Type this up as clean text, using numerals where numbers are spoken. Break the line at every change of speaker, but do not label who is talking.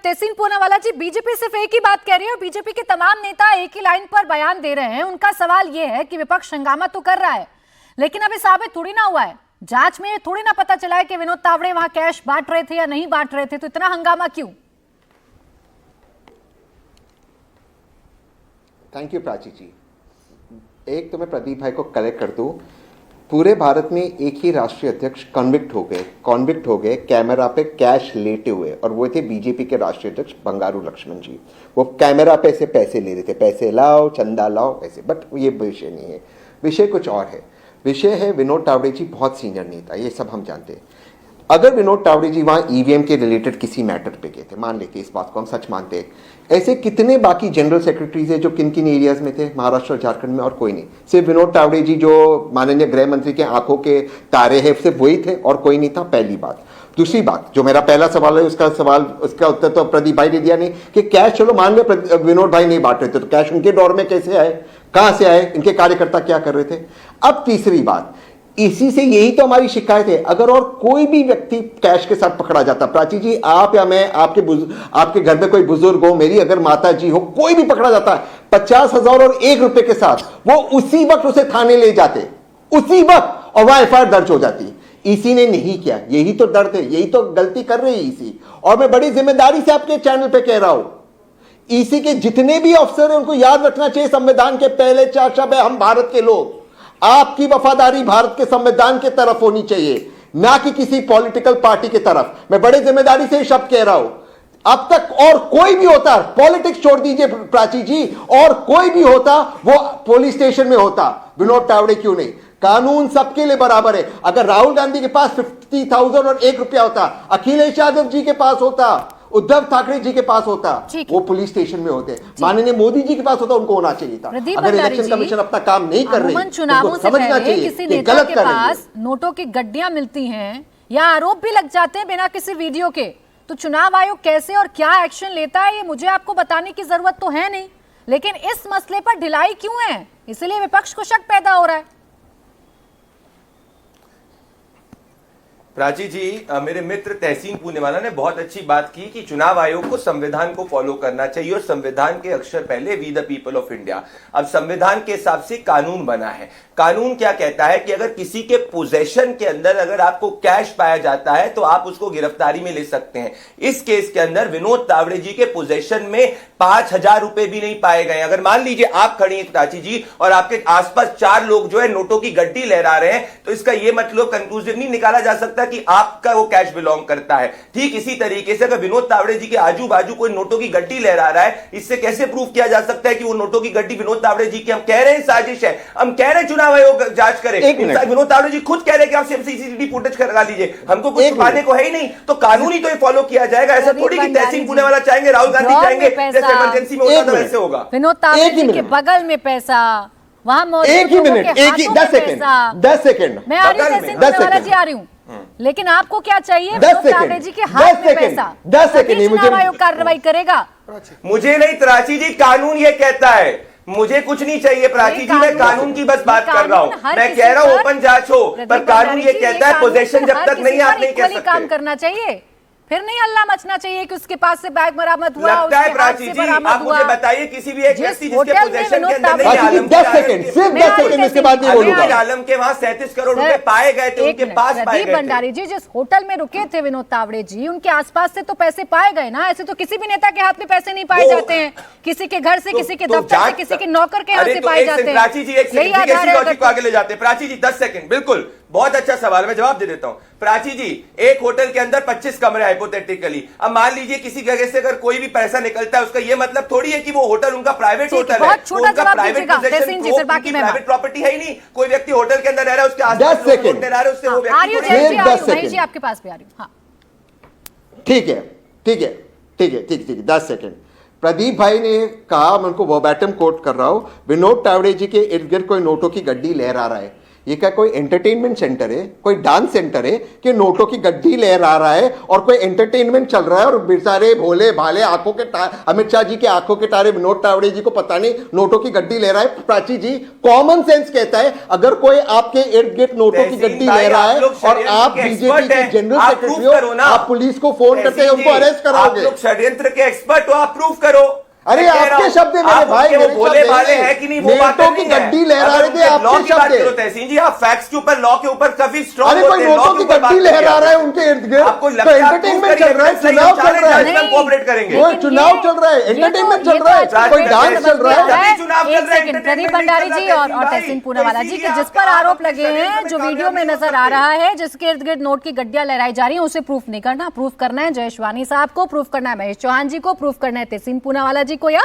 तहसीन पूनावाला जी, BJP सिर्फ एक ही बात कह रही है और बीजेपी के तमाम नेता एक ही लाइन पर बयान दे रहे हैं। उनका सवाल यह है कि विपक्ष हंगामा तो कर रहा है, लेकिन अभी साबित थोड़ी ना हुआ है, जांच में थोड़ी ना पता चला है कि विनोद तावड़े वहां कैश बांट रहे थे या नहीं बांट रहे थे, तो इतना हंगामा क्यों?
थैंक यू प्राची जी। एक तो मैं प्रदीप भाई को करेक्ट कर दूं, पूरे भारत में एक ही राष्ट्रीय अध्यक्ष कॉन्विक्ट हो गए कैमरा पे कैश लेते हुए, और वो थे बीजेपी के राष्ट्रीय अध्यक्ष बंगारू लक्ष्मण जी। वो कैमरा पे से पैसे ले रहे थे, पैसे लाओ, चंदा लाओ, ऐसे। बट ये विषय नहीं है, विषय कुछ और है। विषय है विनोद तावड़े जी बहुत सीनियर नेता, ये सब हम जानते हैं। अगर विनोद तावड़े जी वहाँ ईवीएम के रिलेटेड किसी मैटर पे गए थे, मान लेते इस बात को हम सच मानते हैं, ऐसे कितने बाकी जनरल सेक्रेटरीज हैं जो किन किन एरियाज में थे, महाराष्ट्र और झारखंड में, और कोई नहीं। सिर्फ विनोद तावड़े जी जो माननीय गृह मंत्री के आंखों के तारे हैं, सिर्फ वही थे और कोई नहीं था, पहली बात। दूसरी बात, जो मेरा पहला सवाल है उसका उत्तर तो प्रदीप भाई ने दिया नहीं कि कैश, चलो मान लो विनोद भाई नहीं बांट रहे थे, तो कैश उनके दौर में कैसे आए, कहां से आए, इनके कार्यकर्ता क्या कर रहे थे। अब तीसरी बात, इसी से यही तो हमारी शिकायत है, अगर और कोई भी व्यक्ति कैश के साथ पकड़ा जाता, प्राची जी आप या मैं, आपके घर में कोई बुजुर्ग हो, मेरी अगर माता जी हो, कोई भी पकड़ा जाता है 50,000 और 1 रुपए के साथ, वो उसी वक्त उसे थाने ले जाते, उसी वक्त, और वहां एफआईआर दर्ज हो जाती। ईसी ने नहीं किया, यही तो दर्द है, यही तो गलती कर रही है ईसी। और मैं बड़ी जिम्मेदारी से आपके चैनल पे कह रहा हूं, ईसी के जितने भी अफसर हैं उनको याद रखना चाहिए, संविधान के पहले 4 शब्द है हम भारत के लोग। आपकी वफादारी भारत के संविधान के तरफ होनी चाहिए, ना कि किसी पॉलिटिकल पार्टी की तरफ। मैं बड़े जिम्मेदारी से शब्द कह रहा हूं। अब तक और कोई भी होता, पॉलिटिक्स छोड़ दीजिए प्राची जी, और कोई भी होता वो पुलिस स्टेशन में होता, विनोद तावड़े क्यों नहीं? कानून सबके लिए बराबर है। अगर राहुल गांधी के पास 50,000 और 1 रुपया होता, अखिलेश यादव जी के पास होता, उद्धव ठाकरे जी के पास होता, वो पुलिस स्टेशन में होते, माननीय मोदी जी के पास होता, उनको होना चाहिए था। अगर इलेक्शन कमीशन अपना काम नहीं कर रही,
चुनावों से पहले किसी नेता के पास नोटों की गड्डियां मिलती हैं या आरोप भी लग जाते हैं बिना किसी वीडियो के, तो चुनाव आयोग कैसे और क्या एक्शन लेता है ये मुझे आपको बताने की जरूरत तो है नहीं, लेकिन इस मसले पर ढिलाई क्यों है, इसलिए विपक्ष को शक पैदा हो रहा है।
प्राची जी, मेरे मित्र तहसीन पूनावाला ने बहुत अच्छी बात की कि चुनाव आयोग को संविधान को फॉलो करना चाहिए, और संविधान के अक्षर पहले we the people of India. अब संविधान के हिसाब से कानून बना है। कानून क्या कहता है कि अगर किसी के पोजेशन के अंदर अगर आपको कैश पाया जाता है तो आप उसको गिरफ्तारी में ले सकते हैं। इस केस के अंदर विनोद तावड़े जी के पोजेशन में 5,000 रुपए भी नहीं पाए गए। अगर मान लीजिए आप खड़ी हैं प्राची जी और आपके आसपास 4 लोग जो है नोटों की गड्डी लहरा रहे हैं, तो इसका यह मतलब कंक्लूसिव नहीं निकाला जा सकता कि आपका वो कैश बिलोंग करता है। ठीक इसी तरीके से अगर विनोद तावड़े जी के आजू बाजू कोई नोटों की गड्डी लहरा रहा है, इससे कैसे प्रूव किया जा सकता है कि वो नोटों की गड्डी विनोद तावड़े जी की? हम कह रहे हैं साजिश है, हम कह रहे हैं चुनाव आयोग जांच करे। विनोद तावड़े जी खुद कह रहे हैं कि आप सीसीटीवी फुटेज लगा लीजिए, हमको कुछ छुपाने को है ही नहीं, तो कानूनी तो ये फॉलो किया जाएगा। ऐसा थोड़ी कि तहसीन पूनावाला चाहेंगे राहुल गांधी चाहेंगे जैसे इमरजेंसी में होता था वैसे होगा।
विनोद तावड़े जी के बगल में पैसा, वहां मौजूद
एक ही मिनट, 10 सेकंड
मैं आ रही हूं, तहसीन पूनावाला जी आ रही हूं, लेकिन आपको क्या चाहिए? विनोद तावड़े जी के हाथ में पैसा,
10 सेकंड
चुनाव आयोग कार्रवाई करेगा?
मुझे नहीं प्राची जी, कानून ये कहता है, मुझे कुछ नहीं चाहिए प्राची जी, मैं कानून की बस बात कर रहा हूं। मैं कह रहा हूं ओपन जांच हो, पर कानून ये कहता है पोजीशन जब तक नहीं आप नहीं कह सकते।
काम करना चाहिए, फिर नहीं हल्ला मचना चाहिए कि उसके पास से बैग बरामद हुआ,
लगता है प्राची जी, आप मुझे बताइए किसी भी एक व्यक्ति जिसके पोजीशन के अंदर नहीं, आलम
10 सेकंड इसके बाद नहीं बोलूंगा।
आलम के वहां 37 करोड़ रुपए पाए गए थे, उनके पास पाए गए।
भंडारी जी, जिस होटल में रुके थे विनोद तावड़े जी, उनके आसपास से तो पैसे पाए गए ना। ऐसे तो किसी भी नेता के हाथ में पैसे नहीं पाए जाते हैं, किसी के घर से, किसी के दफ्तर से, किसी के नौकर के हाथ से पाए जाते हैं।
प्राची जी एक लॉजिक को आगे ले जाते हैं। प्राची जी 10 सेकंड, बिल्कुल बहुत अच्छा सवाल, मैं जवाब दे देता हूं। प्राची जी, एक होटल के अंदर 25 कमरे हाइपोथेटिकली, अब मान लीजिए किसी जगह से अगर कोई भी पैसा निकलता है, उसका ये मतलब थोड़ी है कि वो होटल उनका प्राइवेट होटल है, उनका प्राइवेट प्राइवेट प्रॉपर्टी है ही नहीं। कोई व्यक्ति होटल के अंदर रह रहा है, उसके आसपास लोग रह रहे हैं, उससे वो व्यक्ति
आपके पास भी आ रही हूं।
ठीक है, 10 सेकंड। प्रदीप भाई ने कहा, मैं उनको वर्बैटम कोट कर रहा हूं, विनोद तावड़े जी के इर्द गिर्द कोई नोटों की गड्डी लहरा रहा है, ये क्या कोई एंटरटेनमेंट सेंटर है, कोई डांस सेंटर है कि नोटों की गड्डी लहरा रहा है और कोई एंटरटेनमेंट चल रहा है और बेचारे भोले भाले आंखों के अमित शाह जी के आंखों के तारे विनोद तावड़े जी को पता नहीं नोटों की गड्डी लहरा है। प्राची जी, कॉमन सेंस कहता है अगर कोई आपके इर्द गिर्द नोटों की गड्डी लहरा है और आप बीजेपी के जनरल सेक्रेटरी हो, आप पुलिस को फोन करके उनको अरेस्ट कराओगे।
आप लोग षड्यंत्र के एक्सपर्ट हो, आप प्रूफ करो।
अरे आपके शब्द है मेरे भाई,
वो बोले वाले हैं कि नहीं, वो बात
नोटों की गड्डी लहरा रहे थे, आपके शब्द है।
तहसीन जी, आप फैक्ट्स के ऊपर, लॉ के ऊपर काफी स्ट्रांग
अरे कोई नोटों की गड्डी लहरा रहा है उनके इर्द गिर्द,
आपको
तो एंटरटेनमेंट चल रहा है, चुनाव चल रहा है,
कोऑपरेट करेंगे,
वो चुनाव चल रहा है, एंटरटेनमेंट चल रहा है, कोई डांस चल रहा है।
एक सेकंड, प्रदीप भंडारी जी और तहसीन पूनावाला जी, कि जिस पर आरोप लगे हैं, जो वीडियो में नजर आ रहा है, जिसके इर्द गिर्द नोट की गड्डियां लहराई जा रही हैं, उसे प्रूफ नहीं करना, प्रूफ करना है जयेश वानी साहब को, प्रूफ करना है महेश चौहान जी को, प्रूफ करना है तहसीन पूनावाला जी को, या